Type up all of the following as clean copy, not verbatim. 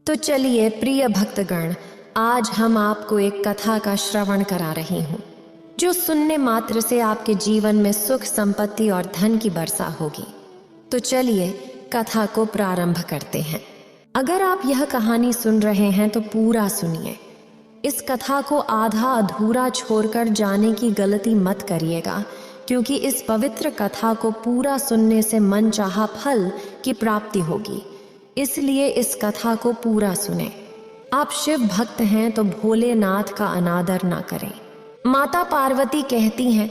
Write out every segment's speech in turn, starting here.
तो चलिए प्रिय भक्तगण, आज हम आपको एक कथा का श्रवण करा रही हूँ जो सुनने मात्र से आपके जीवन में सुख, संपत्ति और धन की वर्षा होगी। तो चलिए कथा को प्रारंभ करते हैं। अगर आप यह कहानी सुन रहे हैं तो पूरा सुनिए। इस कथा को आधा अधूरा छोड़कर जाने की गलती मत करिएगा, क्योंकि इस पवित्र कथा को पूरा सुनने से मन चाहा फल की प्राप्ति होगी। इसलिए इस कथा को पूरा सुने। आप शिव भक्त हैं तो भोलेनाथ का अनादर ना करें। माता पार्वती कहती हैं,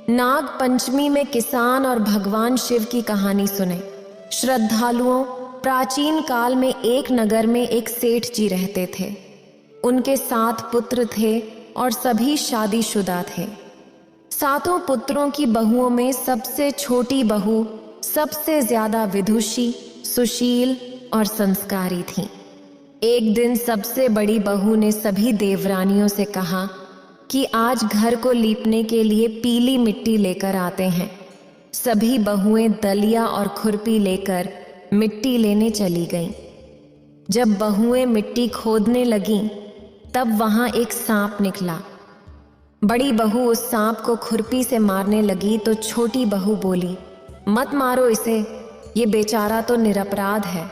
नाग पंचमी में किसान और भगवान शिव की कहानी सुने। श्रद्धालुओं, प्राचीन काल में एक नगर में एक सेठ जी रहते थे। उनके 7 पुत्र थे और सभी शादीशुदा थे। 7 पुत्रों की बहुओं में सबसे छोटी बहू सबसे ज्यादा विदुषी, सुशील और संस्कारी थी। एक दिन सबसे बड़ी बहू ने सभी देवरानियों से कहा कि आज घर को लीपने के लिए पीली मिट्टी लेकर आते हैं। सभी बहुएं दलिया और खुरपी लेकर मिट्टी लेने चली गईं। जब बहुएं मिट्टी खोदने लगीं, तब वहां एक सांप निकला। बड़ी बहू उस सांप को खुरपी से मारने लगी तो छोटी बहू बोली, मत मारो इसे, ये बेचारा तो निरपराध है।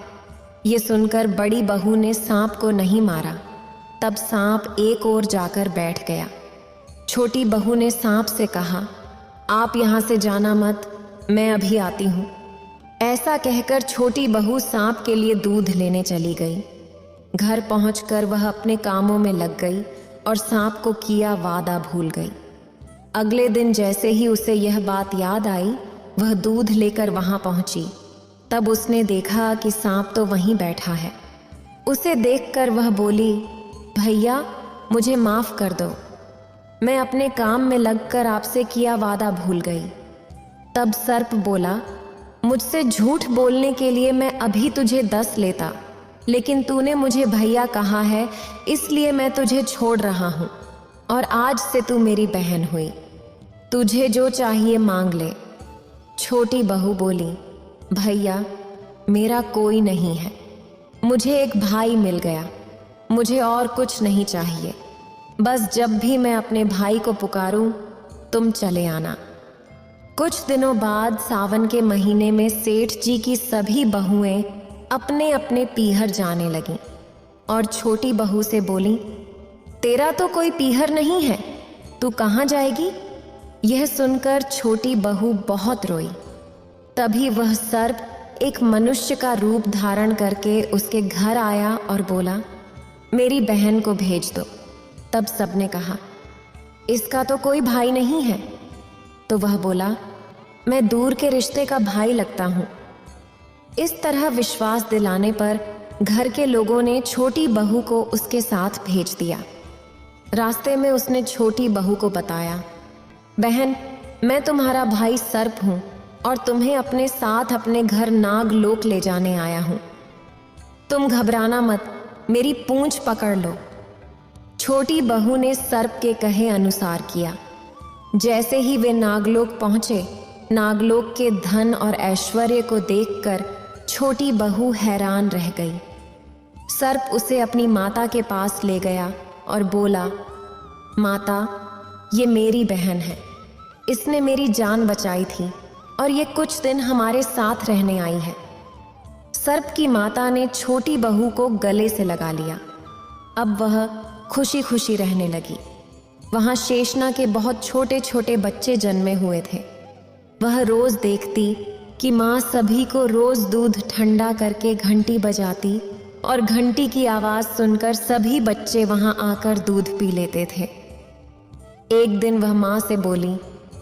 ये सुनकर बड़ी बहू ने सांप को नहीं मारा। तब सांप एक ओर जाकर बैठ गया। छोटी बहू ने सांप से कहा, आप यहाँ से जाना मत, मैं अभी आती हूँ। ऐसा कहकर छोटी बहू सांप के लिए दूध लेने चली गई। घर पहुंचकर वह अपने कामों में लग गई और सांप को किया वादा भूल गई। अगले दिन जैसे ही उसे यह बात याद आई, वह दूध लेकर वहां पहुंची। तब उसने देखा कि सांप तो वहीं बैठा है। उसे देखकर वह बोली, भैया मुझे माफ कर दो, मैं अपने काम में लगकर आपसे किया वादा भूल गई। तब सर्प बोला, मुझसे झूठ बोलने के लिए मैं अभी तुझे 10 लेता, लेकिन तूने मुझे भैया कहा है, इसलिए मैं तुझे छोड़ रहा हूं और आज से तू मेरी बहन हुई। तुझे जो चाहिए मांग ले। छोटी बहू बोली, भैया मेरा कोई नहीं है, मुझे एक भाई मिल गया, मुझे और कुछ नहीं चाहिए। बस जब भी मैं अपने भाई को पुकारूं, तुम चले आना। कुछ दिनों बाद सावन के महीने में सेठ जी की सभी बहुएं अपने अपने पीहर जाने लगीं और छोटी बहू से बोली, तेरा तो कोई पीहर नहीं है, तू कहाँ जाएगी? यह सुनकर छोटी बहू बहुत रोई। तभी वह सर्प एक मनुष्य का रूप धारण करके उसके घर आया और बोला, मेरी बहन को भेज दो। तब सबने कहा, इसका तो कोई भाई नहीं है। तो वह बोला, मैं दूर के रिश्ते का भाई लगता हूँ। इस तरह विश्वास दिलाने पर घर के लोगों ने छोटी बहू को उसके साथ भेज दिया। रास्ते में उसने छोटी बहू को बताया, बहन मैं तुम्हारा भाई सर्प हूँ और तुम्हें अपने साथ अपने घर नागलोक ले जाने आया हूँ। तुम घबराना मत, मेरी पूंछ पकड़ लो। छोटी बहू ने सर्प के कहे अनुसार किया। जैसे ही वे नागलोक पहुंचे, नागलोक के धन और ऐश्वर्य को देखकर छोटी बहू हैरान रह गई। सर्प उसे अपनी माता के पास ले गया और बोला, माता ये मेरी बहन है, इसने मेरी जान बचाई थी और ये कुछ दिन हमारे साथ रहने आई है। सर्प की माता ने छोटी बहू को गले से लगा लिया। अब वह खुशी खुशी रहने लगी। वहां शेषना के बहुत छोटे छोटे बच्चे जन्मे हुए थे। वह रोज देखती कि माँ सभी को रोज दूध ठंडा करके घंटी बजाती और घंटी की आवाज सुनकर सभी बच्चे वहां आकर दूध पी लेते थे। एक दिन वह माँ से बोली,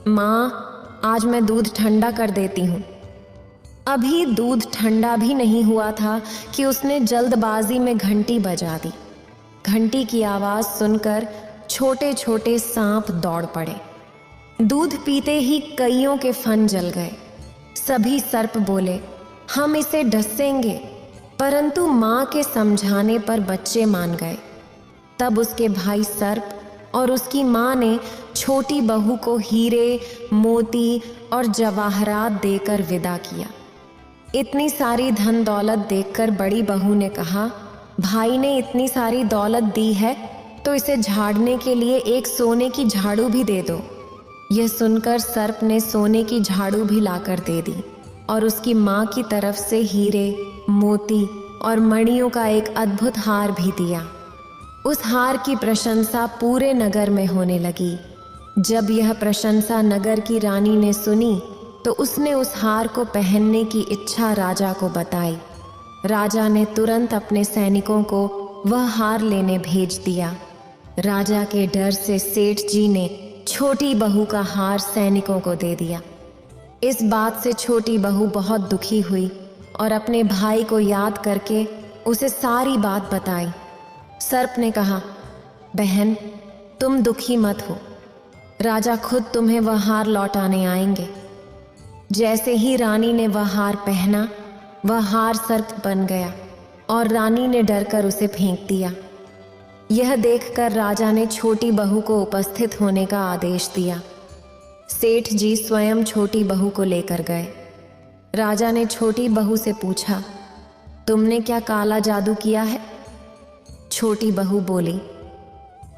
माँ आज मैं दूध ठंडा कर देती हूँ। अभी दूध ठंडा भी नहीं हुआ था कि उसने जल्दबाजी में घंटी बजा दी। घंटी की आवाज सुनकर छोटे छोटे सांप दौड़ पड़े। दूध पीते ही कईयों के फन जल गए। सभी सर्प बोले, हम इसे डसेंगे, परंतु माँ के समझाने पर बच्चे मान गए। तब उसके भाई सर्प और उसकी माँ ने छोटी बहू को हीरे, मोती और जवाहरात देकर विदा किया। इतनी सारी धन दौलत देखकर बड़ी बहू ने कहा, भाई ने इतनी सारी दौलत दी है तो इसे झाड़ने के लिए एक सोने की झाड़ू भी दे दो। यह सुनकर सर्प ने सोने की झाड़ू भी लाकर दे दी और उसकी माँ की तरफ से हीरे, मोती और मणियों का एक अद्भुत हार भी दिया। उस हार की प्रशंसा पूरे नगर में होने लगी। जब यह प्रशंसा नगर की रानी ने सुनी तो उसने उस हार को पहनने की इच्छा राजा को बताई। राजा ने तुरंत अपने सैनिकों को वह हार लेने भेज दिया। राजा के डर से सेठ जी ने छोटी बहू का हार सैनिकों को दे दिया। इस बात से छोटी बहू बहुत दुखी हुई और अपने भाई को याद करके उसे सारी बात बताई। सर्प ने कहा, बहन, तुम दुखी मत हो, राजा खुद तुम्हें वह हार लौटाने आएंगे। जैसे ही रानी ने वह हार पहना, वह हार सर्प बन गया और रानी ने डरकर उसे फेंक दिया। यह देखकर राजा ने छोटी बहू को उपस्थित होने का आदेश दिया। सेठ जी स्वयं छोटी बहू को लेकर गए। राजा ने छोटी बहू से पूछा, तुमने क्या काला जादू किया है? छोटी बहू बोली,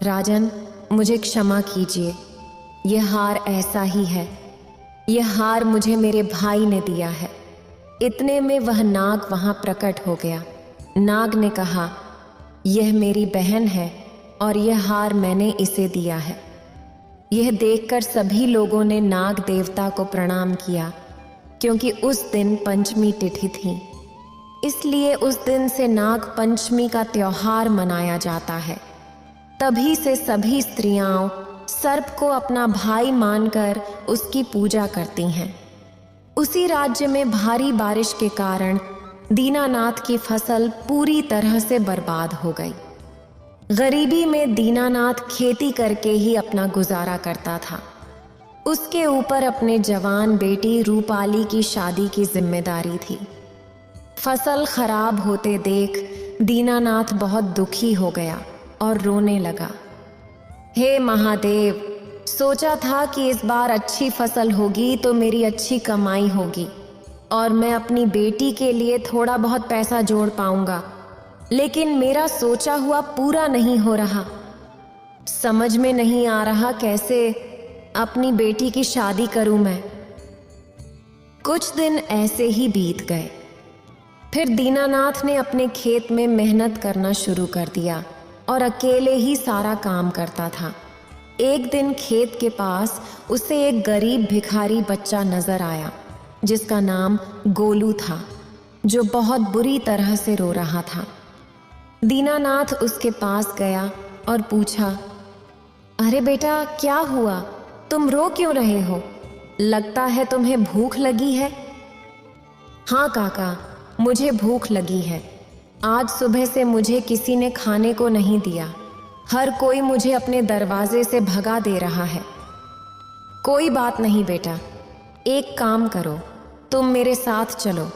राजन, मुझे क्षमा कीजिए, यह हार ऐसा ही है। यह हार मुझे मेरे भाई ने दिया है। इतने में वह नाग वहां प्रकट हो गया। नाग ने कहा, यह मेरी बहन है और यह हार मैंने इसे दिया है। यह देखकर सभी लोगों ने नाग देवता को प्रणाम किया, क्योंकि उस दिन पंचमी तिथि थी। इसलिए उस दिन से नाग पंचमी का त्योहार मनाया जाता है। तभी से सभी स्त्रियां सर्प को अपना भाई मानकर उसकी पूजा करती हैं। उसी राज्य में भारी बारिश के कारण दीनानाथ की फसल पूरी तरह से बर्बाद हो गई। गरीबी में दीनानाथ खेती करके ही अपना गुजारा करता था। उसके ऊपर अपने जवान बेटी रूपाली की शादी की जिम्मेदारी थी। फसल खराब होते देख दीनानाथ बहुत दुखी हो गया और रोने लगा। हे महादेव, सोचा था कि इस बार अच्छी फसल होगी तो मेरी अच्छी कमाई होगी और मैं अपनी बेटी के लिए थोड़ा बहुत पैसा जोड़ पाऊंगा, लेकिन मेरा सोचा हुआ पूरा नहीं हो रहा। समझ में नहीं आ रहा कैसे अपनी बेटी की शादी करूं मैं। कुछ दिन ऐसे ही बीत गए। फिर दीनानाथ ने अपने खेत में मेहनत करना शुरू कर दिया और अकेले ही सारा काम करता था। एक दिन खेत के पास उसे एक गरीब भिखारी बच्चा नजर आया, जिसका नाम गोलू था, जो बहुत बुरी तरह से रो रहा था। दीनानाथ उसके पास गया और पूछा, अरे बेटा, क्या हुआ? तुम रो क्यों रहे हो? लगता है तुम्हें भूख लगी है। हाँ काका, मुझे भूख लगी है। आज सुबह से मुझे किसी ने खाने को नहीं दिया। हर कोई मुझे अपने दरवाजे से भगा दे रहा है। कोई बात नहीं बेटा, एक काम करो, तुम मेरे साथ चलो,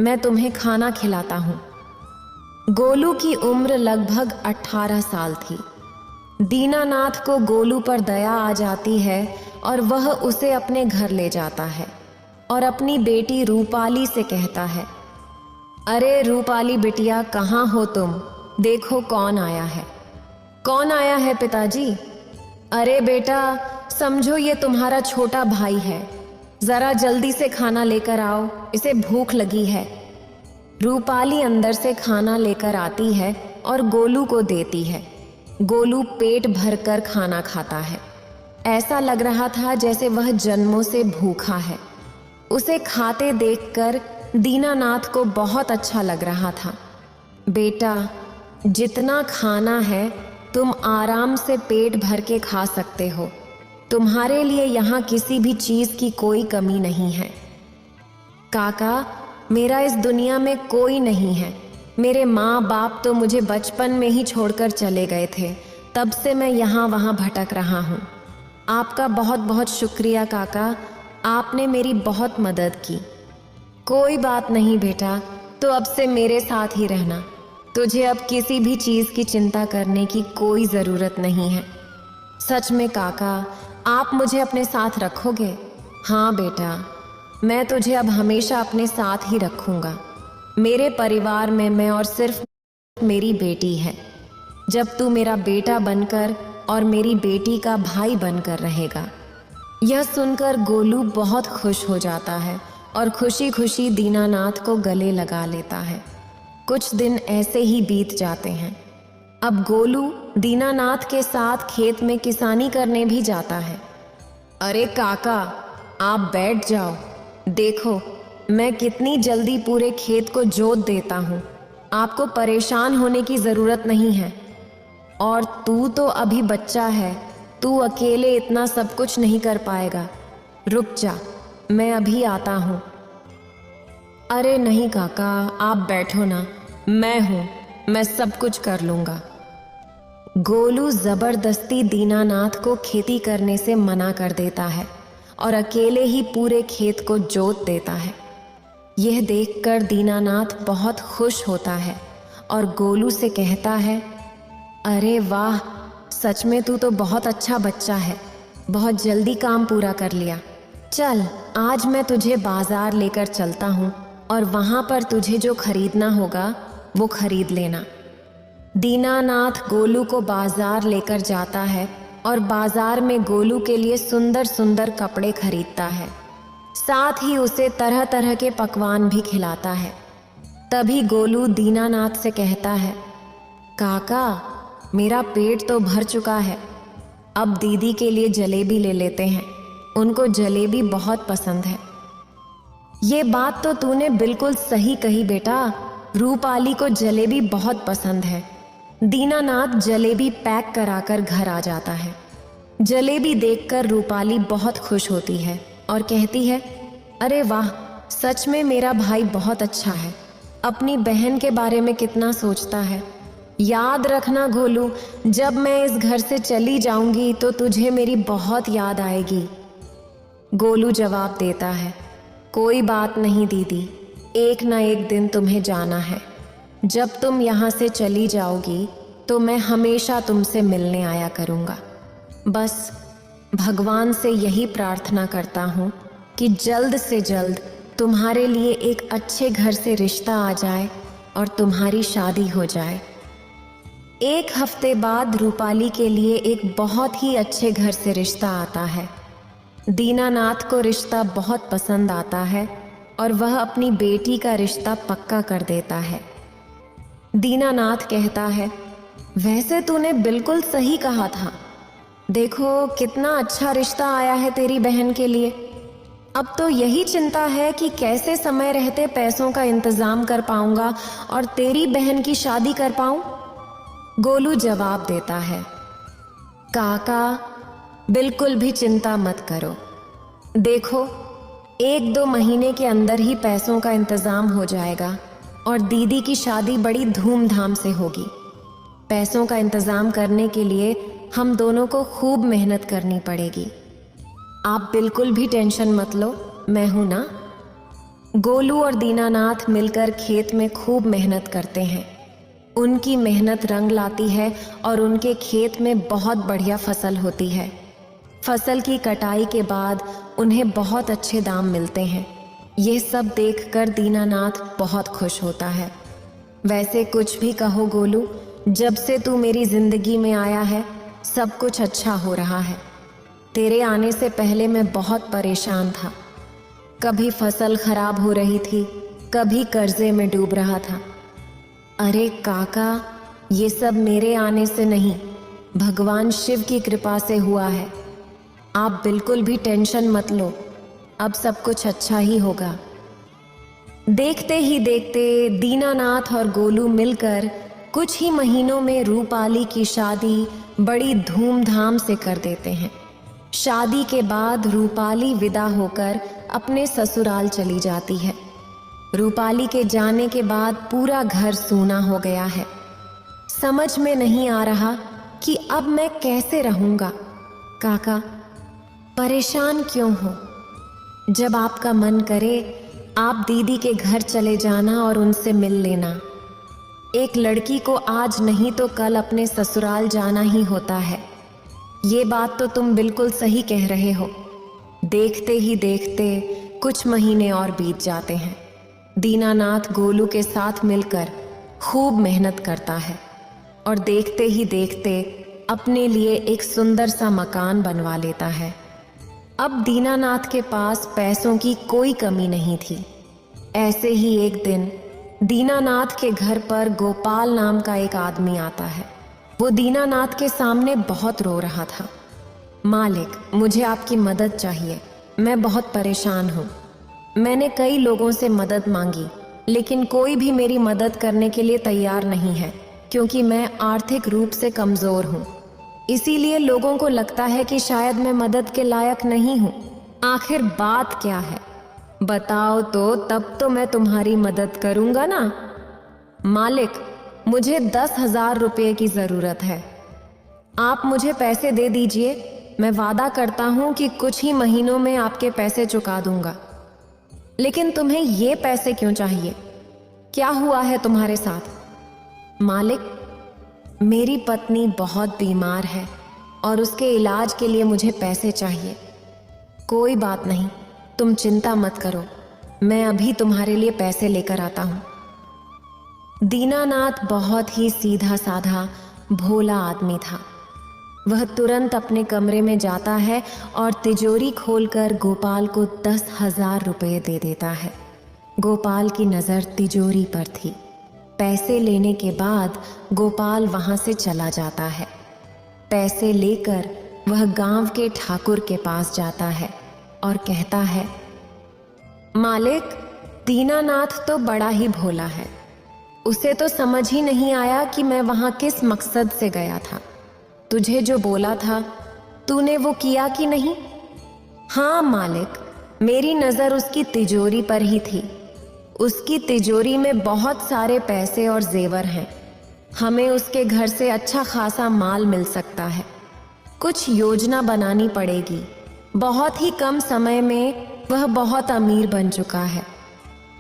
मैं तुम्हें खाना खिलाता हूँ। गोलू की उम्र लगभग 18 साल थी। दीनानाथ को गोलू पर दया आ जाती है और वह उसे अपने घर ले जाता है और अपनी बेटी रूपाली से कहता है, अरे रूपाली बिटिया, कहाँ हो तुम? देखो कौन आया है। कौन आया है पिताजी? अरे बेटा, समझो ये तुम्हारा छोटा भाई है। जरा जल्दी से खाना लेकर आओ, इसे भूख लगी है। रूपाली अंदर से खाना लेकर आती है और गोलू को देती है। गोलू पेट भरकर खाना खाता है। ऐसा लग रहा था जैसे वह जन्मों से भूखा है। उसे खाते देखकर दीनानाथ को बहुत अच्छा लग रहा था। बेटा, जितना खाना है तुम आराम से पेट भर के खा सकते हो। तुम्हारे लिए यहाँ किसी भी चीज़ की कोई कमी नहीं है। काका, मेरा इस दुनिया में कोई नहीं है। मेरे माँ बाप तो मुझे बचपन में ही छोड़कर चले गए थे। तब से मैं यहाँ वहाँ भटक रहा हूँ। आपका बहुत बहुत शुक्रिया काका, आपने मेरी बहुत मदद की। कोई बात नहीं बेटा, तो अब से मेरे साथ ही रहना। तुझे अब किसी भी चीज़ की चिंता करने की कोई ज़रूरत नहीं है। सच में काका, आप मुझे अपने साथ रखोगे? हाँ बेटा, मैं तुझे अब हमेशा अपने साथ ही रखूँगा। मेरे परिवार में मैं और सिर्फ मेरी बेटी है, जब तू मेरा बेटा बनकर और मेरी बेटी का भाई बनकर रहेगा। यह सुनकर गोलू बहुत खुश हो जाता है और खुशी खुशी दीनानाथ को गले लगा लेता है। कुछ दिन ऐसे ही बीत जाते हैं। अब गोलू दीनानाथ के साथ खेत में किसानी करने भी जाता है। अरे काका, आप बैठ जाओ, देखो मैं कितनी जल्दी पूरे खेत को जोत देता हूँ। आपको परेशान होने की ज़रूरत नहीं है। और तू तो अभी बच्चा है, तू अकेले इतना सब कुछ नहीं कर पाएगा। रुक जा, मैं अभी आता हूँ। अरे नहीं काका, आप बैठो ना, मैं हूँ, मैं सब कुछ कर लूँगा। गोलू ज़बरदस्ती दीनानाथ को खेती करने से मना कर देता है और अकेले ही पूरे खेत को जोत देता है। यह देखकर दीनानाथ बहुत खुश होता है और गोलू से कहता है, अरे वाह, सच में तू तो बहुत अच्छा बच्चा है, बहुत जल्दी काम पूरा कर लिया। चल, आज मैं तुझे बाजार लेकर चलता हूँ और वहाँ पर तुझे जो खरीदना होगा वो खरीद लेना। दीनानाथ गोलू को बाजार लेकर जाता है और बाजार में गोलू के लिए सुंदर सुंदर कपड़े खरीदता है। साथ ही उसे तरह तरह के पकवान भी खिलाता है। तभी गोलू दीनानाथ से कहता है, काका, मेरा पेट तो भर चुका है, अब दीदी के लिए जलेबी ले लेते हैं, उनको जलेबी बहुत पसंद है। ये बात तो तूने बिल्कुल सही कही बेटा, रूपाली को जलेबी बहुत पसंद है। दीनानाथ जलेबी पैक कराकर घर आ जाता है। जलेबी देखकर रूपाली बहुत खुश होती है और कहती है, अरे वाह, सच में मेरा भाई बहुत अच्छा है, अपनी बहन के बारे में कितना सोचता है। याद रखना गोलू, जब मैं इस घर से चली जाऊंगी तो तुझे मेरी बहुत याद आएगी। गोलू जवाब देता है, कोई बात नहीं दीदी, एक ना एक दिन तुम्हें जाना है। जब तुम यहाँ से चली जाओगी तो मैं हमेशा तुमसे मिलने आया करूँगा। बस भगवान से यही प्रार्थना करता हूँ कि जल्द से जल्द तुम्हारे लिए एक अच्छे घर से रिश्ता आ जाए और तुम्हारी शादी हो जाए। एक हफ्ते बाद रूपाली के लिए एक बहुत ही अच्छे घर से रिश्ता आता है। दीनानाथ को रिश्ता बहुत पसंद आता है और वह अपनी बेटी का रिश्ता पक्का कर देता है। दीनानाथ कहता है, वैसे तूने बिल्कुल सही कहा था, देखो कितना अच्छा रिश्ता आया है तेरी बहन के लिए। अब तो यही चिंता है कि कैसे समय रहते पैसों का इंतजाम कर पाऊंगा और तेरी बहन की शादी कर पाऊं। गोलू जवाब देता है, काका, बिल्कुल भी चिंता मत करो, देखो 1-2 महीने के अंदर ही पैसों का इंतजाम हो जाएगा और दीदी की शादी बड़ी धूमधाम से होगी। पैसों का इंतजाम करने के लिए हम दोनों को खूब मेहनत करनी पड़ेगी। आप बिल्कुल भी टेंशन मत लो, मैं हूं ना। गोलू और दीनानाथ मिलकर खेत में खूब मेहनत करते हैं। उनकी मेहनत रंग लाती है और उनके खेत में बहुत बढ़िया फसल होती है। फसल की कटाई के बाद उन्हें बहुत अच्छे दाम मिलते हैं। ये सब देखकर दीनानाथ बहुत खुश होता है। वैसे कुछ भी कहो गोलू, जब से तू मेरी जिंदगी में आया है सब कुछ अच्छा हो रहा है। तेरे आने से पहले मैं बहुत परेशान था, कभी फसल खराब हो रही थी, कभी कर्जे में डूब रहा था। अरे काका, ये सब मेरे आने से नहीं, भगवान शिव की कृपा से हुआ है। आप बिल्कुल भी टेंशन मत लो, अब सब कुछ अच्छा ही होगा। देखते ही देखते दीनानाथ और गोलू मिलकर कुछ ही महीनों में रूपाली की शादी बड़ी धूमधाम से कर देते हैं। शादी के बाद रूपाली विदा होकर अपने ससुराल चली जाती है। रूपाली के जाने के बाद पूरा घर सूना हो गया है। समझ में नहीं आ रहा कि अब मैं कैसे रहूँगा। काका, परेशान क्यों हो? जब आपका मन करे आप दीदी के घर चले जाना और उनसे मिल लेना। एक लड़की को आज नहीं तो कल अपने ससुराल जाना ही होता है। ये बात तो तुम बिल्कुल सही कह रहे हो। देखते ही देखते कुछ महीने और बीत जाते हैं। दीनानाथ गोलू के साथ मिलकर खूब मेहनत करता है और देखते ही देखते अपने लिए एक सुंदर सा मकान बनवा लेता है। अब दीनानाथ के पास पैसों की कोई कमी नहीं थी। ऐसे ही एक दिन दीनानाथ के घर पर गोपाल नाम का एक आदमी आता है। वो दीनानाथ के सामने बहुत रो रहा था। मालिक, मुझे आपकी मदद चाहिए, मैं बहुत परेशान हूँ। मैंने कई लोगों से मदद मांगी, लेकिन कोई भी मेरी मदद करने के लिए तैयार नहीं है, क्योंकि मैं आर्थिक रूप से कमज़ोर हूँ। इसीलिए लोगों को लगता है कि शायद मैं मदद के लायक नहीं हूँ। आखिर बात क्या है, बताओ तो, तब तो मैं तुम्हारी मदद करूँगा ना। मालिक, मुझे 10,000 रुपये की ज़रूरत है। आप मुझे पैसे दे दीजिए, मैं वादा करता हूँ कि कुछ ही महीनों में आपके पैसे चुका दूंगा। लेकिन तुम्हें ये पैसे क्यों चाहिए? क्या हुआ है तुम्हारे साथ? मालिक, मेरी पत्नी बहुत बीमार है और उसके इलाज के लिए मुझे पैसे चाहिए। कोई बात नहीं, तुम चिंता मत करो, मैं अभी तुम्हारे लिए पैसे लेकर आता हूँ। दीनानाथ बहुत ही सीधा साधा भोला आदमी था। वह तुरंत अपने कमरे में जाता है और तिजोरी खोलकर गोपाल को 10,000 रुपये दे देता है। गोपाल की नज़र तिजोरी पर थी। पैसे लेने के बाद गोपाल वहाँ से चला जाता है। पैसे लेकर वह गांव के ठाकुर के पास जाता है और कहता है, मालिक, दीनानाथ तो बड़ा ही भोला है। उसे तो समझ ही नहीं आया कि मैं वहाँ किस मकसद से गया था। तुझे जो बोला था, तूने वो किया कि नहीं? हाँ मालिक, मेरी नज़र उसकी तिजोरी पर ही थी। उसकी तिजोरी में बहुत सारे पैसे और जेवर हैं। हमें उसके घर से अच्छा खासा माल मिल सकता है। कुछ योजना बनानी पड़ेगी। बहुत ही कम समय में वह बहुत अमीर बन चुका है।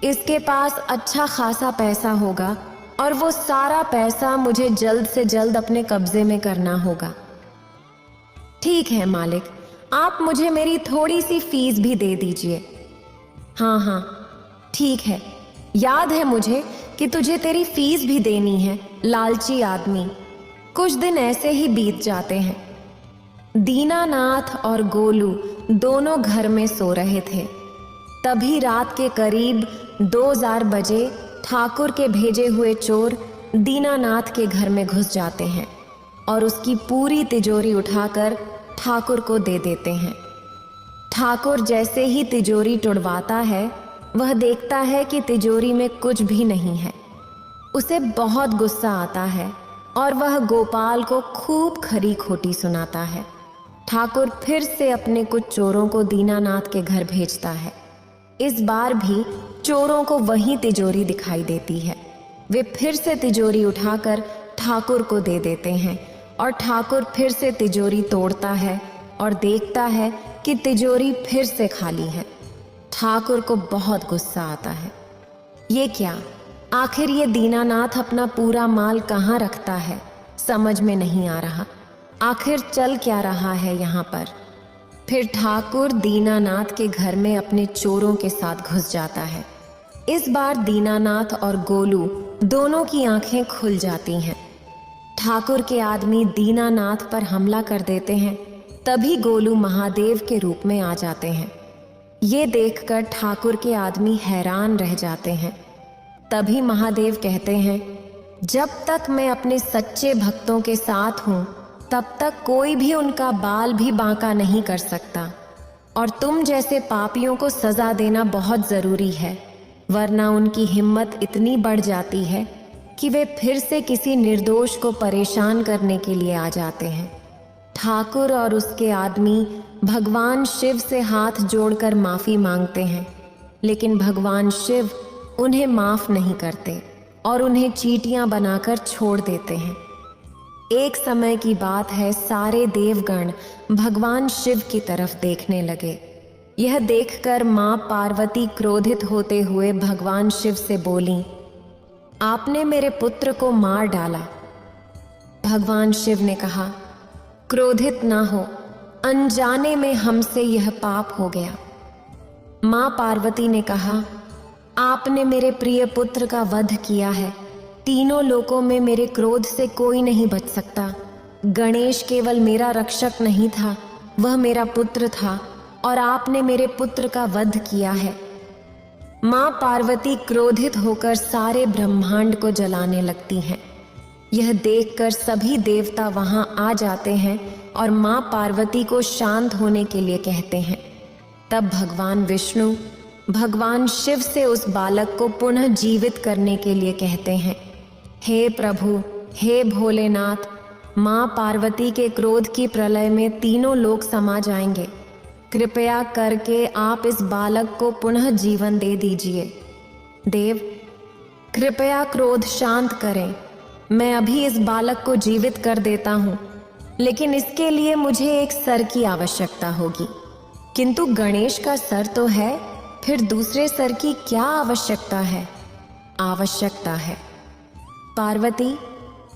इसके पास अच्छा खासा पैसा होगा और वो सारा पैसा मुझे जल्द से जल्द अपने कब्जे में करना होगा। ठीक है मालिक, आप मुझे मेरी थोड़ी सी फीस भी दे दीजिए। हाँ, ठीक है, याद है मुझे कि तुझे तेरी फीस भी देनी है, लालची आदमी। कुछ दिन ऐसे ही बीत जाते हैं। दीनानाथ और गोलू दोनों घर में सो रहे थे। तभी रात के करीब 2:00 बजे ठाकुर के भेजे हुए चोर दीनानाथ के घर में घुस जाते हैं और उसकी पूरी तिजोरी उठाकर ठाकुर को दे देते हैं। ठाकुर जैसे ही तिजोरी तुड़वाता है, वह देखता है कि तिजोरी में कुछ भी नहीं है। उसे बहुत गुस्सा आता है और वह गोपाल को खूब खरी खोटी सुनाता है। ठाकुर फिर से अपने कुछ चोरों को दीनानाथ के घर भेजता है। इस बार भी चोरों को वही तिजोरी दिखाई देती है। वे फिर से तिजोरी उठाकर ठाकुर को दे देते हैं और ठाकुर फिर से तिजोरी तोड़ता है और देखता है कि तिजोरी फिर से खाली है। ठाकुर को बहुत गुस्सा आता है। ये क्या, आखिर ये दीनानाथ अपना पूरा माल कहाँ रखता है, समझ में नहीं आ रहा। आखिर चल क्या रहा है यहाँ पर। फिर ठाकुर दीनानाथ के घर में अपने चोरों के साथ घुस जाता है। इस बार दीनानाथ और गोलू दोनों की आंखें खुल जाती हैं। ठाकुर के आदमी दीनानाथ पर हमला कर देते हैं। तभी गोलू महादेव के रूप में आ जाते हैं। ये देखकर ठाकुर के आदमी हैरान रह जाते हैं। तभी महादेव कहते हैं, जब तक मैं अपने सच्चे भक्तों के साथ हूँ, तब तक कोई भी उनका बाल भी बांका नहीं कर सकता। और तुम जैसे पापियों को सजा देना बहुत ज़रूरी है, वरना उनकी हिम्मत इतनी बढ़ जाती है कि वे फिर से किसी निर्दोष को परेशान करने के लिए आ जाते हैं। ठाकुर और उसके आदमी भगवान शिव से हाथ जोड़कर माफ़ी मांगते हैं, लेकिन भगवान शिव उन्हें माफ़ नहीं करते और उन्हें चींटियां बनाकर छोड़ देते हैं। एक समय की बात है, सारे देवगण भगवान शिव की तरफ देखने लगे। यह देखकर माँ पार्वती क्रोधित होते हुए भगवान शिव से बोली, आपने मेरे पुत्र को मार डाला। भगवान शिव ने कहा, क्रोधित ना हो, अनजाने में हमसे यह पाप हो गया। माँ पार्वती ने कहा, आपने मेरे प्रिय पुत्र का वध किया है, तीनों लोकों में मेरे क्रोध से कोई नहीं बच सकता। गणेश केवल मेरा रक्षक नहीं था, वह मेरा पुत्र था और आपने मेरे पुत्र का वध किया है। माँ पार्वती क्रोधित होकर सारे ब्रह्मांड को जलाने लगती हैं। यह देखकर सभी देवता वहां आ जाते हैं और माँ पार्वती को शांत होने के लिए कहते हैं। तब भगवान विष्णु भगवान शिव से उस बालक को पुनः जीवित करने के लिए कहते हैं, हे प्रभु, हे भोलेनाथ, माँ पार्वती के क्रोध की प्रलय में तीनों लोग समा जाएंगे। कृपया करके आप इस बालक को पुनः जीवन दे दीजिए। देव, कृपया क्रोध शांत करें। मैं अभी इस बालक को जीवित कर देता हूँ, लेकिन इसके लिए मुझे एक सर की आवश्यकता होगी। किंतु गणेश का सर तो है, फिर दूसरे सर की क्या आवश्यकता है? आवश्यकता है पार्वती,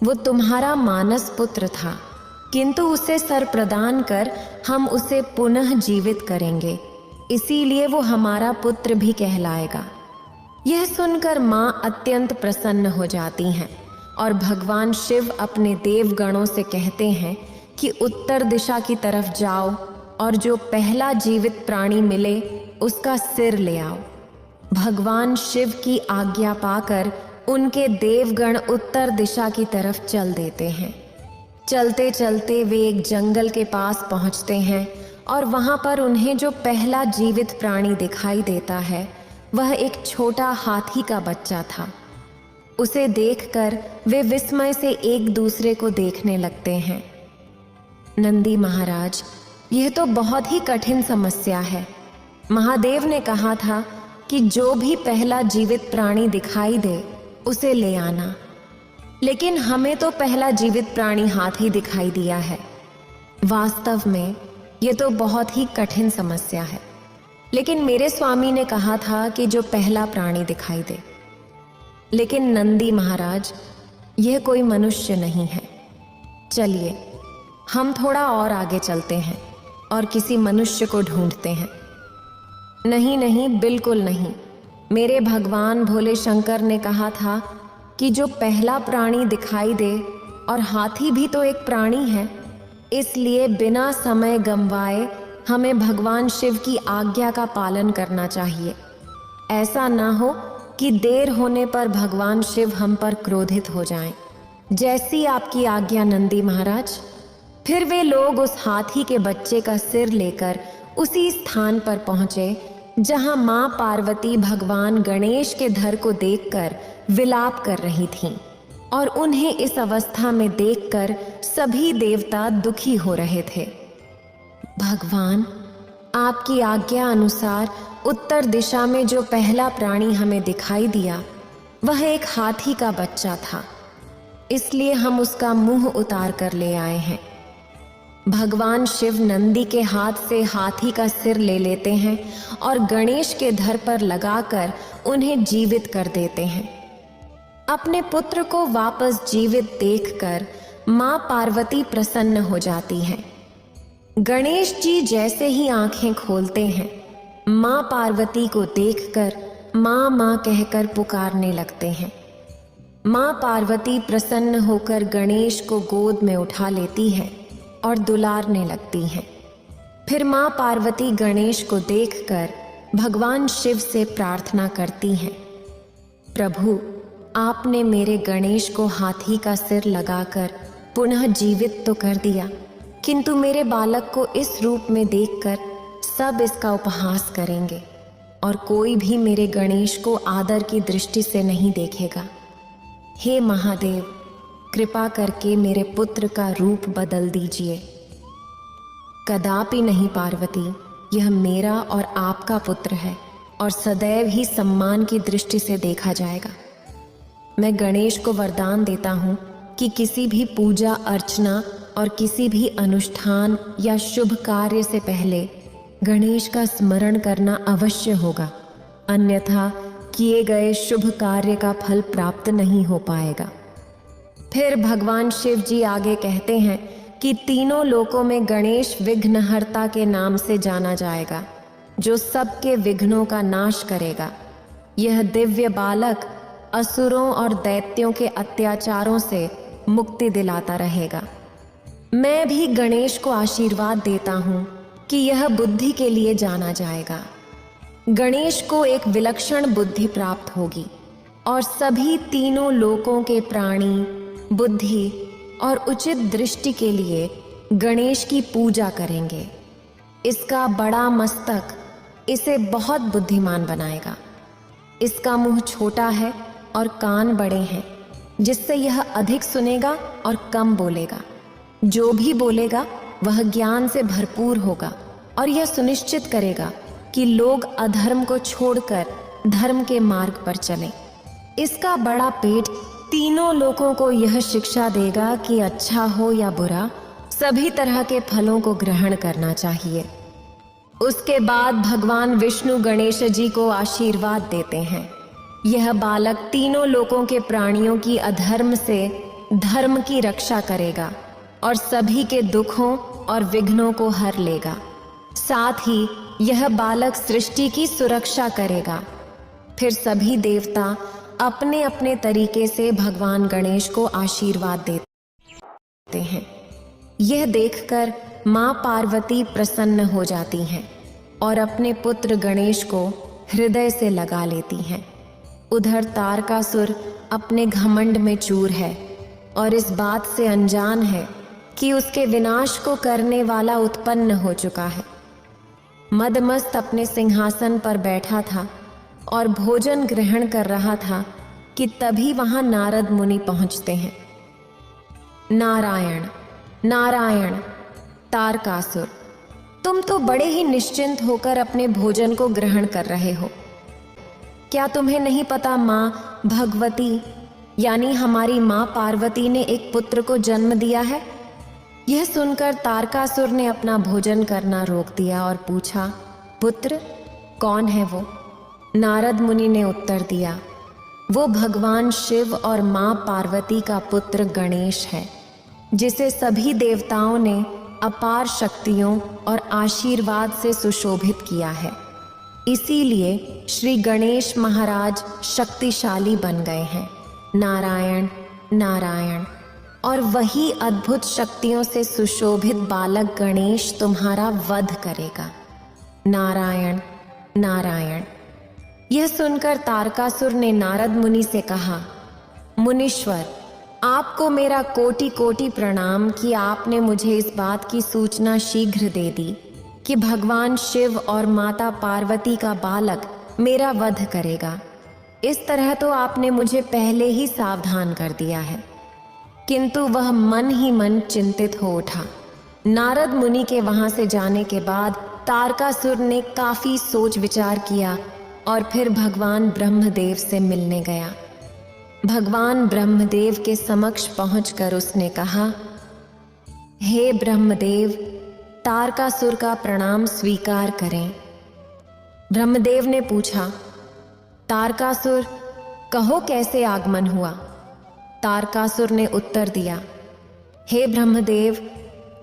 वो तुम्हारा मानस पुत्र था, किंतु उसे सर प्रदान कर हम उसे पुनः जीवित करेंगे, इसीलिए वो हमारा पुत्र भी कहलाएगा। यह सुनकर माँ अत्यंत प्रसन्न हो जाती हैं और भगवान शिव अपने देवगणों से कहते हैं कि उत्तर दिशा की तरफ जाओ और जो पहला जीवित प्राणी मिले उसका सिर ले आओ। भगवान शिव की आज्ञा पाकर उनके देवगण उत्तर दिशा की तरफ चल देते हैं। चलते चलते वे एक जंगल के पास पहुंचते हैं और वहां पर उन्हें जो पहला जीवित प्राणी दिखाई देता है वह एक छोटा हाथी का बच्चा था। उसे देखकर वे विस्मय से एक दूसरे को देखने लगते हैं। नंदी महाराज, यह तो बहुत ही कठिन समस्या है। महादेव ने कहा था कि जो भी पहला जीवित प्राणी दिखाई दे उसे ले आना, लेकिन हमें तो पहला जीवित प्राणी हाथी दिखाई दिया है। वास्तव में ये तो बहुत ही कठिन समस्या है, लेकिन मेरे स्वामी ने कहा था कि जो पहला प्राणी दिखाई दे। लेकिन नंदी महाराज, यह कोई मनुष्य नहीं है। चलिए हम थोड़ा और आगे चलते हैं और किसी मनुष्य को ढूंढते हैं। नहीं नहीं, बिल्कुल नहीं। मेरे भगवान भोले शंकर ने कहा था कि जो पहला प्राणी दिखाई दे, और हाथी भी तो एक प्राणी है, इसलिए बिना समय गंवाए हमें भगवान शिव की आज्ञा का पालन करना चाहिए। ऐसा ना हो कि देर होने पर भगवान शिव हम पर क्रोधित हो जाएं। जैसी आपकी आज्ञा नंदी महाराज। फिर वे लोग उस हाथी के बच्चे का सिर लेकर उसी स्थान पर पहुंचे जहां मां पार्वती भगवान गणेश के धर को देखकर विलाप कर रही थीं, और उन्हें इस अवस्था में देखकर सभी देवता दुखी हो रहे थे। भगवान, आपकी आज्ञा अनुसार उत्तर दिशा में जो पहला प्राणी हमें दिखाई दिया वह एक हाथी का बच्चा था, इसलिए हम उसका मुंह उतार कर ले आए हैं। भगवान शिव नंदी के हाथ से हाथी का सिर ले लेते हैं और गणेश के धर पर लगाकर उन्हें जीवित कर देते हैं। अपने पुत्र को वापस जीवित देखकर मां पार्वती प्रसन्न हो जाती हैं। गणेश जी जैसे ही आंखें खोलते हैं, मां पार्वती को देखकर मां मां कहकर पुकारने लगते हैं। मां पार्वती प्रसन्न होकर गणेश को गोद में उठा लेती है और दुलारने लगती हैं। फिर मां पार्वती गणेश को देखकर भगवान शिव से प्रार्थना करती हैं, प्रभु, आपने मेरे गणेश को हाथी का सिर लगाकर पुनः जीवित तो कर दिया, किंतु मेरे बालक को इस रूप में देखकर सब इसका उपहास करेंगे और कोई भी मेरे गणेश को आदर की दृष्टि से नहीं देखेगा। हे महादेव, कृपा करके मेरे पुत्र का रूप बदल दीजिए। कदापि नहीं पार्वती, यह मेरा और आपका पुत्र है और सदैव ही सम्मान की दृष्टि से देखा जाएगा। मैं गणेश को वरदान देता हूँ कि किसी भी पूजा अर्चना और किसी भी अनुष्ठान या शुभ कार्य से पहले गणेश का स्मरण करना अवश्य होगा, अन्यथा किए गए शुभ कार्य का फल प्राप्त नहीं हो पाएगा। फिर भगवान शिव जी आगे कहते हैं कि तीनों लोकों में गणेश विघ्नहर्ता के नाम से जाना जाएगा, जो सबके विघ्नों का नाश करेगा। यह दिव्य बालक असुरों और दैत्यों के अत्याचारों से मुक्ति दिलाता रहेगा। मैं भी गणेश को आशीर्वाद देता हूँ कि यह बुद्धि के लिए जाना जाएगा। गणेश को एक विलक्षण बुद्धि प्राप्त होगी और सभी तीनों लोकों के प्राणी बुद्धि और उचित दृष्टि के लिए गणेश की पूजा करेंगे। इसका बड़ा मस्तक इसे बहुत बुद्धिमान बनाएगा। इसका मुंह छोटा है और कान बड़े हैं, जिससे यह अधिक सुनेगा और कम बोलेगा। जो भी बोलेगा वह ज्ञान से भरपूर होगा और यह सुनिश्चित करेगा कि लोग अधर्म को छोड़कर धर्म के मार्ग पर चलें। इसका बड़ा पेट तीनों लोगों को यह शिक्षा देगा कि अच्छा हो या बुरा, सभी तरह के फलों को ग्रहण करना चाहिए। उसके बाद भगवान विष्णु गणेश जी को आशीर्वाद देते हैं। यह बालक तीनों लोकों के प्राणियों की अधर्म से धर्म की रक्षा करेगा और सभी के दुखों और विघ्नों को हर लेगा। साथ ही यह बालक सृष्टि की सुरक्षा करेगा। फिर सभी देवता अपने अपने तरीके से भगवान गणेश को आशीर्वाद देते हैं। यह देखकर माँ पार्वती प्रसन्न हो जाती हैं और अपने पुत्र गणेश को हृदय से लगा लेती हैं। उधर तारकासुर अपने घमंड में चूर है और इस बात से अनजान है कि उसके विनाश को करने वाला उत्पन्न हो चुका है। मदमस्त अपने सिंहासन पर बैठा था और भोजन ग्रहण कर रहा था कि तभी वहां नारद मुनि पहुंचते हैं। नारायण नारायण, तारकासुर, तुम तो बड़े ही निश्चिंत होकर अपने भोजन को ग्रहण कर रहे हो। क्या तुम्हें नहीं पता माँ भगवती यानी हमारी माँ पार्वती ने एक पुत्र को जन्म दिया है? यह सुनकर तारकासुर ने अपना भोजन करना रोक दिया और पूछा, पुत्र कौन है वो? नारद मुनि ने उत्तर दिया, वो भगवान शिव और माँ पार्वती का पुत्र गणेश है, जिसे सभी देवताओं ने अपार शक्तियों और आशीर्वाद से सुशोभित किया है। इसीलिए श्री गणेश महाराज शक्तिशाली बन गए हैं। नारायण नारायण। और वही अद्भुत शक्तियों से सुशोभित बालक गणेश तुम्हारा वध करेगा। नारायण नारायण। यह सुनकर तारकासुर ने नारद मुनि से कहा, मुनीश्वर, आपको मेरा कोटि कोटि प्रणाम कि आपने मुझे इस बात की सूचना शीघ्र दे दी कि भगवान शिव और माता पार्वती का बालक मेरा वध करेगा। इस तरह तो आपने मुझे पहले ही सावधान कर दिया है। किंतु वह मन ही मन चिंतित हो उठा। नारद मुनि के वहां से जाने के बाद तारकासुर ने काफी सोच विचार किया और फिर भगवान ब्रह्मदेव से मिलने गया। भगवान ब्रह्मदेव के समक्ष पहुंचकर उसने कहा, हे ब्रह्मदेव, तारकासुर का प्रणाम स्वीकार करें। ब्रह्मदेव ने पूछा, तारकासुर, कहो कैसे आगमन हुआ? तारकासुर ने उत्तर दिया, हे ब्रह्मदेव,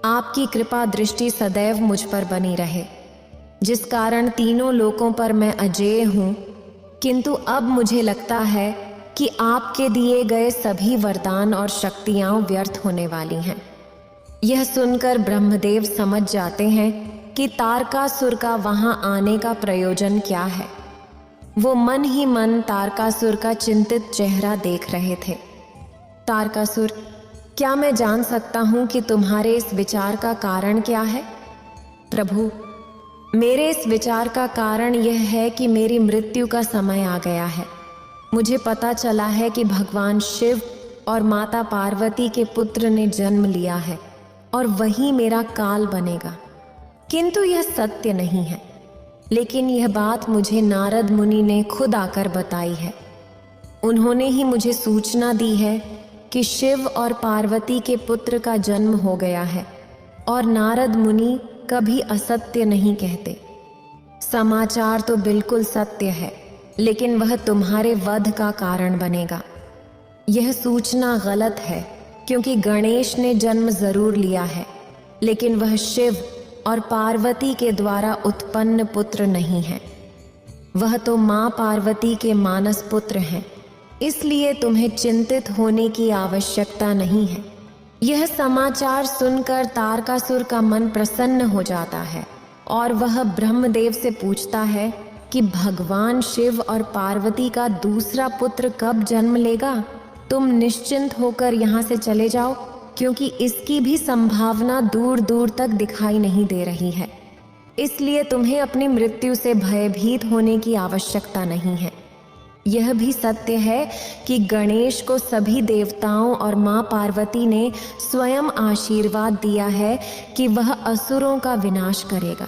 आपकी कृपा दृष्टि सदैव मुझ पर बनी रहे, जिस कारण तीनों लोकों पर मैं अजेय हूँ। किंतु अब मुझे लगता है कि आपके दिए गए सभी वरदान और शक्तियाँ व्यर्थ होने वाली हैं। यह सुनकर ब्रह्मदेव समझ जाते हैं कि तारकासुर का वहाँ आने का प्रयोजन क्या है। वो मन ही मन तारकासुर का चिंतित चेहरा देख रहे थे। तारकासुर, क्या मैं जान सकता हूँ कि तुम्हारे इस विचार का कारण क्या है? प्रभु, मेरे इस विचार का कारण यह है कि मेरी मृत्यु का समय आ गया है। मुझे पता चला है कि भगवान शिव और माता पार्वती के पुत्र ने जन्म लिया है और वही मेरा काल बनेगा। किंतु यह सत्य नहीं है, लेकिन यह बात मुझे नारद मुनि ने खुद आकर बताई है। उन्होंने ही मुझे सूचना दी है कि शिव और पार्वती के पुत्र का जन्म हो गया है और नारद मुनि कभी असत्य नहीं कहते। समाचार तो बिल्कुल सत्य है, लेकिन वह तुम्हारे वध का कारण बनेगा। यह सूचना गलत है, क्योंकि गणेश ने जन्म जरूर लिया है, लेकिन वह शिव और पार्वती के द्वारा उत्पन्न पुत्र नहीं है। वह तो माँ पार्वती के मानस पुत्र हैं, इसलिए तुम्हें चिंतित होने की आवश्यकता नहीं है। यह समाचार सुनकर तारकासुर का मन प्रसन्न हो जाता है और वह ब्रह्मदेव से पूछता है कि भगवान शिव और पार्वती का दूसरा पुत्र कब जन्म लेगा। तुम निश्चिंत होकर यहाँ से चले जाओ, क्योंकि इसकी भी संभावना दूर दूर तक दिखाई नहीं दे रही है। इसलिए तुम्हें अपनी मृत्यु से भयभीत होने की आवश्यकता नहीं है। यह भी सत्य है कि गणेश को सभी देवताओं और माँ पार्वती ने स्वयं आशीर्वाद दिया है कि वह असुरों का विनाश करेगा,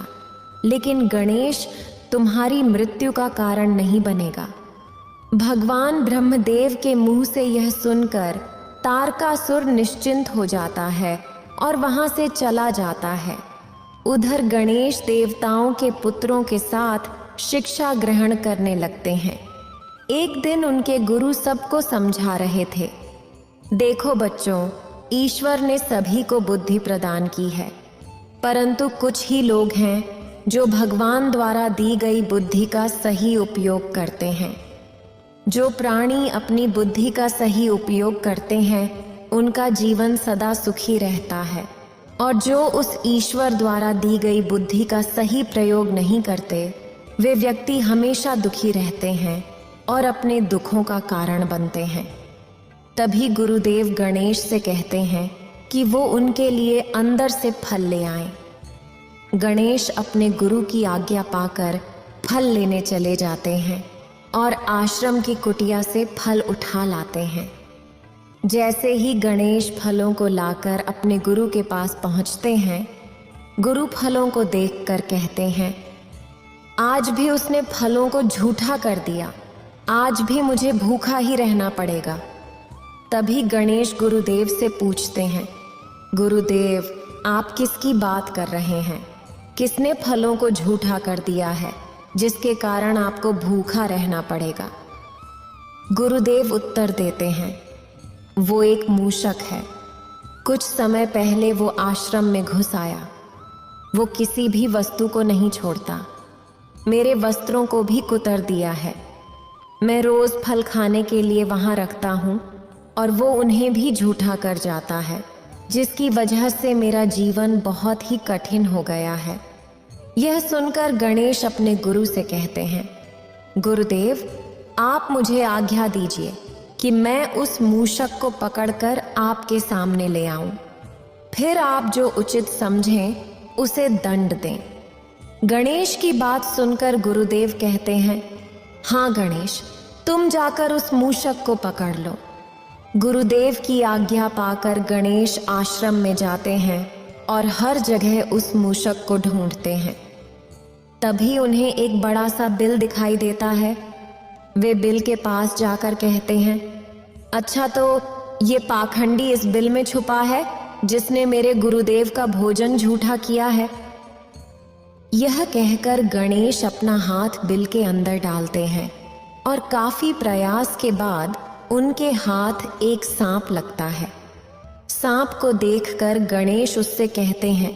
लेकिन गणेश तुम्हारी मृत्यु का कारण नहीं बनेगा। भगवान ब्रह्मदेव के मुंह से यह सुनकर तारकासुर निश्चिंत हो जाता है और वहां से चला जाता है। उधर गणेश देवताओं के पुत्रों के साथ शिक्षा ग्रहण करने लगते हैं। एक दिन उनके गुरु सबको समझा रहे थे, देखो बच्चों, ईश्वर ने सभी को बुद्धि प्रदान की है, परंतु कुछ ही लोग हैं जो भगवान द्वारा दी गई बुद्धि का सही उपयोग करते हैं। जो प्राणी अपनी बुद्धि का सही उपयोग करते हैं उनका जीवन सदा सुखी रहता है, और जो उस ईश्वर द्वारा दी गई बुद्धि का सही प्रयोग नहीं करते वे व्यक्ति हमेशा दुखी रहते हैं और अपने दुखों का कारण बनते हैं। तभी गुरुदेव गणेश से कहते हैं कि वो उनके लिए अंदर से फल ले आएं। गणेश अपने गुरु की आज्ञा पाकर फल लेने चले जाते हैं और आश्रम की कुटिया से फल उठा लाते हैं। जैसे ही गणेश फलों को लाकर अपने गुरु के पास पहुंचते हैं, गुरु फलों को देखकर कहते हैं, आज भी उसने फलों को झूठा कर दिया, आज भी मुझे भूखा ही रहना पड़ेगा। तभी गणेश गुरुदेव से पूछते हैं, गुरुदेव आप किसकी बात कर रहे हैं? किसने फलों को झूठा कर दिया है जिसके कारण आपको भूखा रहना पड़ेगा? गुरुदेव उत्तर देते हैं, वो एक मूषक है। कुछ समय पहले वो आश्रम में घुस आया। वो किसी भी वस्तु को नहीं छोड़ता, मेरे वस्त्रों को भी कुतर दिया है। मैं रोज फल खाने के लिए वहां रखता हूं और वो उन्हें भी झूठा कर जाता है, जिसकी वजह से मेरा जीवन बहुत ही कठिन हो गया है। यह सुनकर गणेश अपने गुरु से कहते हैं, गुरुदेव आप मुझे आज्ञा दीजिए कि मैं उस मूषक को पकड़कर आपके सामने ले आऊं, फिर आप जो उचित समझें उसे दंड दें। गणेश की बात सुनकर गुरुदेव कहते हैं, हाँ गणेश, तुम जाकर उस मूषक को पकड़ लो। गुरुदेव की आज्ञा पाकर गणेश आश्रम में जाते हैं और हर जगह उस मूषक को ढूंढते हैं। तभी उन्हें एक बड़ा सा बिल दिखाई देता है। वे बिल के पास जाकर कहते हैं, अच्छा तो ये पाखंडी इस बिल में छुपा है जिसने मेरे गुरुदेव का भोजन झूठा किया है। यह कहकर गणेश अपना हाथ बिल के अंदर डालते हैं और काफी प्रयास के बाद उनके हाथ एक सांप लगता है। सांप को देखकर गणेश उससे कहते हैं,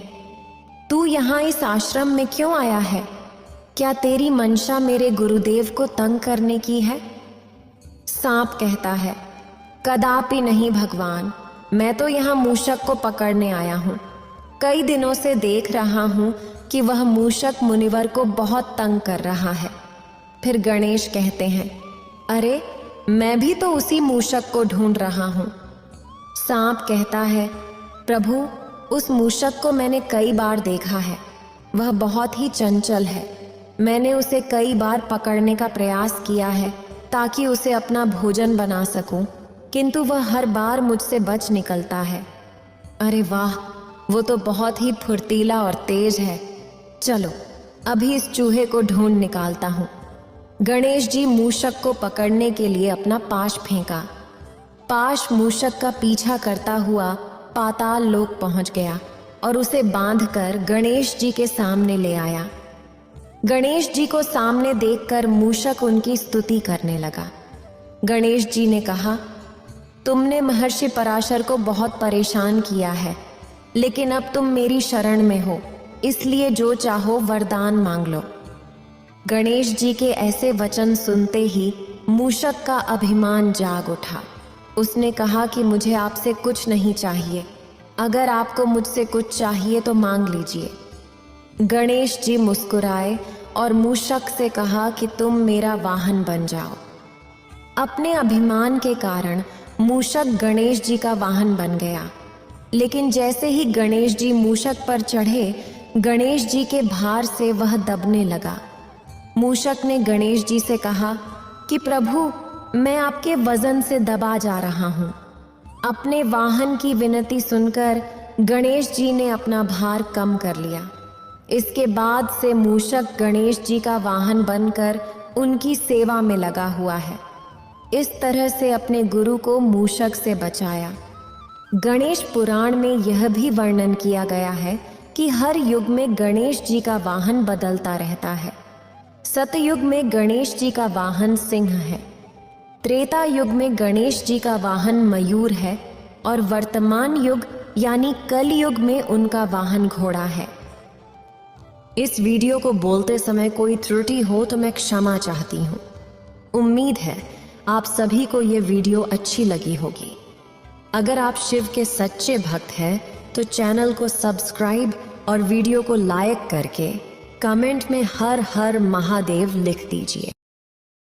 तू यहाँ इस आश्रम में क्यों आया है? क्या तेरी मंशा मेरे गुरुदेव को तंग करने की है? सांप कहता है, कदापि नहीं भगवान, मैं तो यहाँ मूषक को पकड़ने आया हूँ। कई दिनों से देख रहा हूँ कि वह मूषक मुनिवर को बहुत तंग कर रहा है। फिर गणेश कहते हैं, अरे मैं भी तो उसी मूषक को ढूंढ रहा हूँ। सांप कहता है, प्रभु उस मूषक को मैंने कई बार देखा है, वह बहुत ही चंचल है। मैंने उसे कई बार पकड़ने का प्रयास किया है ताकि उसे अपना भोजन बना सकूं, किंतु वह हर बार मुझसे बच निकलता है। अरे वाह, वो तो बहुत ही फुर्तीला और तेज है। चलो अभी इस चूहे को ढूंढ निकालता हूँ। गणेश जी मूषक को पकड़ने के लिए अपना पाश फेंका। पाश मूषक का पीछा करता हुआ पाताल लोक पहुंच गया और उसे बांधकर गणेश जी के सामने ले आया। गणेश जी को सामने देखकर मूषक उनकी स्तुति करने लगा। गणेश जी ने कहा, तुमने महर्षि पराशर को बहुत परेशान किया है, लेकिन अब तुम मेरी शरण में हो, इसलिए जो चाहो वरदान मांग लो। गणेश जी के ऐसे वचन सुनते ही मूषक का अभिमान जाग उठा। उसने कहा कि मुझे आपसे कुछ नहीं चाहिए, अगर आपको मुझसे कुछ चाहिए तो मांग लीजिए। गणेश जी मुस्कुराए और मूषक से कहा कि तुम मेरा वाहन बन जाओ। अपने अभिमान के कारण मूषक गणेश जी का वाहन बन गया, लेकिन जैसे ही गणेश जी मूषक पर चढ़े, गणेश जी के भार से वह दबने लगा। मूषक ने गणेश जी से कहा कि प्रभु, मैं आपके वजन से दबा जा रहा हूँ। अपने वाहन की विनती सुनकर गणेश जी ने अपना भार कम कर लिया। इसके बाद से मूषक गणेश जी का वाहन बनकर उनकी सेवा में लगा हुआ है। इस तरह से अपने गुरु को मूषक से बचाया। गणेश पुराण में यह भी वर्णन किया गया है कि हर युग में गणेश जी का वाहन बदलता रहता है। सतयुग में गणेश जी का वाहन सिंह है, त्रेता युग में गणेश जी का वाहन मयूर है और वर्तमान युग यानी कल युग में उनका वाहन घोड़ा है। इस वीडियो को बोलते समय कोई त्रुटि हो तो मैं क्षमा चाहती हूँ। उम्मीद है आप सभी को ये वीडियो अच्छी लगी होगी। अगर आप शिव के सच्चे भक्त हैं तो चैनल को सब्सक्राइब और वीडियो को लाइक करके कमेंट में हर हर महादेव लिख दीजिए।